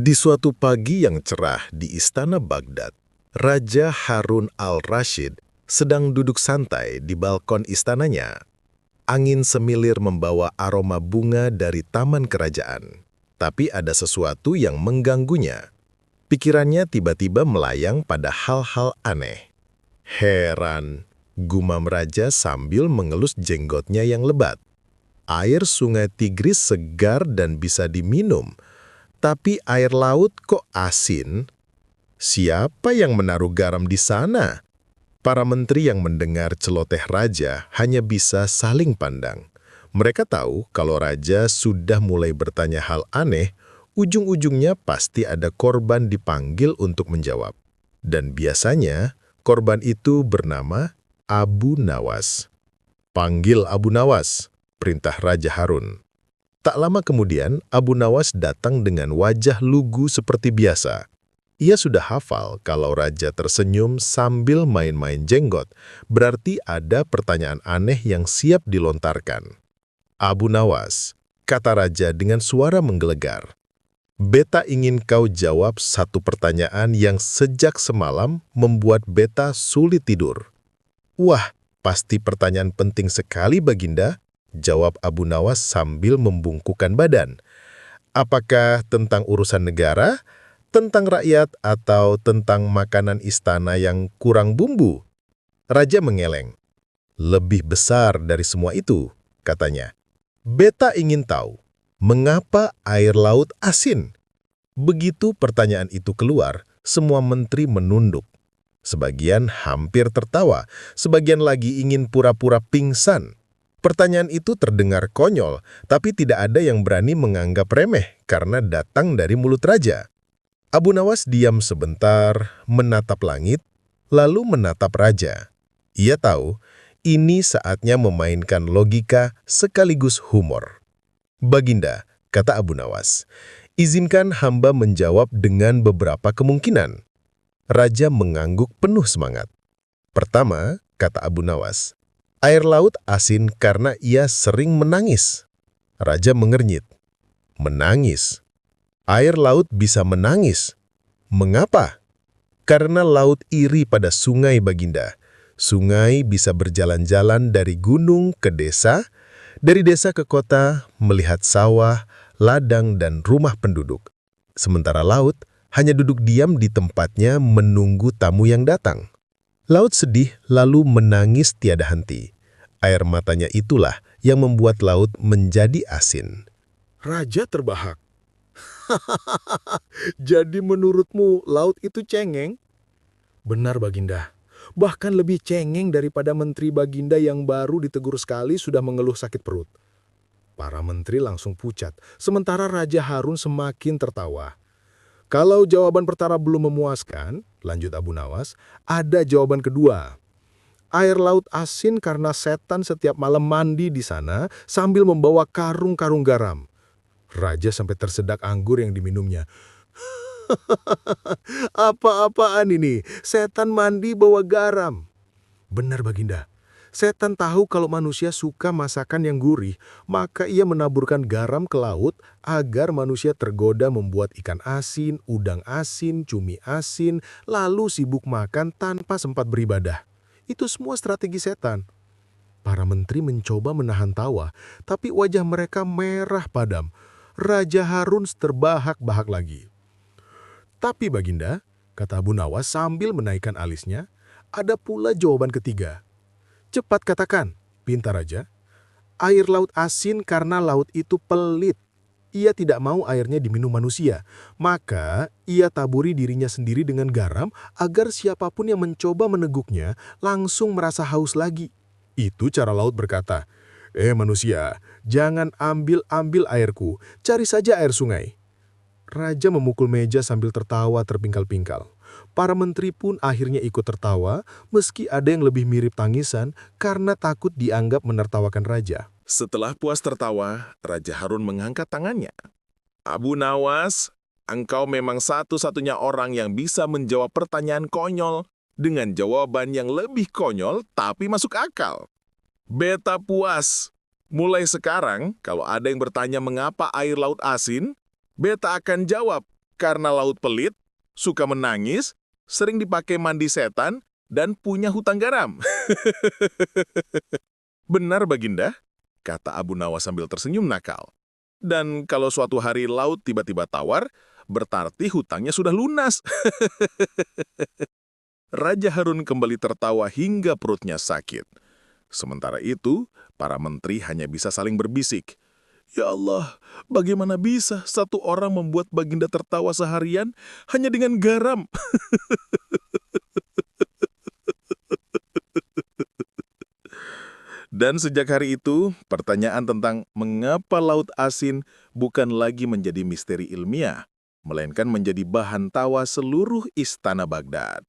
Di suatu pagi yang cerah di istana Baghdad, Raja Harun al-Rashid sedang duduk santai di balkon istananya. Angin semilir membawa aroma bunga dari taman kerajaan. Tapi ada sesuatu yang mengganggunya. Pikirannya tiba-tiba melayang pada hal-hal aneh. Heran, gumam Raja sambil mengelus jenggotnya yang lebat. Air sungai Tigris segar dan bisa diminum. Tapi air laut kok asin? Siapa yang menaruh garam di sana? Para menteri yang mendengar celoteh raja hanya bisa saling pandang. Mereka tahu kalau raja sudah mulai bertanya hal aneh, ujung-ujungnya pasti ada korban dipanggil untuk menjawab. Dan biasanya korban itu bernama Abu Nawas. "Panggil Abu Nawas," perintah Raja Harun. Tak lama kemudian, Abu Nawas datang dengan wajah lugu seperti biasa. Ia sudah hafal kalau raja tersenyum sambil main-main jenggot, berarti ada pertanyaan aneh yang siap dilontarkan. "Abu Nawas," kata raja dengan suara menggelegar. "Beta ingin kau jawab satu pertanyaan yang sejak semalam membuat beta sulit tidur." "Wah, pasti pertanyaan penting sekali, Baginda," jawab Abu Nawas sambil membungkukkan badan. "Apakah tentang urusan negara, tentang rakyat, atau tentang makanan istana yang kurang bumbu?" Raja mengeleng. "Lebih besar dari semua itu," katanya. "Beta ingin tahu, mengapa air laut asin?" Begitu pertanyaan itu keluar, semua menteri menunduk. Sebagian hampir tertawa, sebagian lagi ingin pura-pura pingsan. Pertanyaan itu terdengar konyol, tapi tidak ada yang berani menganggap remeh karena datang dari mulut raja. Abu Nawas diam sebentar, menatap langit, lalu menatap raja. Ia tahu, ini saatnya memainkan logika sekaligus humor. "Baginda," kata Abu Nawas, "izinkan hamba menjawab dengan beberapa kemungkinan." Raja mengangguk penuh semangat. "Pertama," kata Abu Nawas, "air laut asin karena ia sering menangis." Raja mengernyit. "Menangis? Air laut bisa menangis? Mengapa?" "Karena laut iri pada sungai, Baginda. Sungai bisa berjalan-jalan dari gunung ke desa, dari desa ke kota, melihat sawah, ladang, dan rumah penduduk. Sementara laut hanya duduk diam di tempatnya menunggu tamu yang datang. Laut sedih lalu menangis tiada henti. Air matanya itulah yang membuat laut menjadi asin." Raja terbahak. Jadi menurutmu laut itu cengeng? Benar, Baginda. Bahkan lebih cengeng daripada menteri Baginda yang baru ditegur sekali sudah mengeluh sakit perut. Para menteri langsung pucat, sementara Raja Harun semakin tertawa. Kalau jawaban pertama belum memuaskan, lanjut Abu Nawas, ada jawaban kedua. Air laut asin karena setan setiap malam mandi di sana sambil membawa karung-karung garam. Raja sampai tersedak anggur yang diminumnya. Apa-apaan ini? Setan mandi bawa garam. Benar, Baginda. Setan tahu kalau manusia suka masakan yang gurih, maka ia menaburkan garam ke laut agar manusia tergoda membuat ikan asin, udang asin, cumi asin, lalu sibuk makan tanpa sempat beribadah. Itu semua strategi setan. Para menteri mencoba menahan tawa, tapi wajah mereka merah padam. Raja Harun terbahak-bahak lagi. "Tapi Baginda," kata Abu Nawas sambil menaikkan alisnya, "ada pula jawaban ketiga." "Cepat katakan," pinta Raja. "Air laut asin karena laut itu pelit. Ia tidak mau airnya diminum manusia. Maka ia taburi dirinya sendiri dengan garam agar siapapun yang mencoba meneguknya langsung merasa haus lagi. Itu cara laut berkata, 'Manusia, jangan ambil-ambil airku, cari saja air sungai.'" Raja memukul meja sambil tertawa terpingkal-pingkal. Para menteri pun akhirnya ikut tertawa, meski ada yang lebih mirip tangisan karena takut dianggap menertawakan raja. Setelah puas tertawa, Raja Harun mengangkat tangannya. "Abu Nawas, engkau memang satu-satunya orang yang bisa menjawab pertanyaan konyol dengan jawaban yang lebih konyol tapi masuk akal. Beta puas. Mulai sekarang, kalau ada yang bertanya mengapa air laut asin, beta akan jawab, Karena laut pelit, suka menangis, sering dipakai mandi setan, dan punya hutang garam. Benar, Baginda, kata Abu Nawas sambil tersenyum nakal. Dan kalau suatu hari laut tiba-tiba tawar, berarti hutangnya sudah lunas. Raja Harun kembali tertawa hingga perutnya sakit. Sementara itu, para menteri hanya bisa saling berbisik. Ya Allah, bagaimana bisa satu orang membuat Baginda tertawa seharian hanya dengan garam? Dan sejak hari itu, pertanyaan tentang mengapa laut asin bukan lagi menjadi misteri ilmiah, melainkan menjadi bahan tawa seluruh istana Baghdad.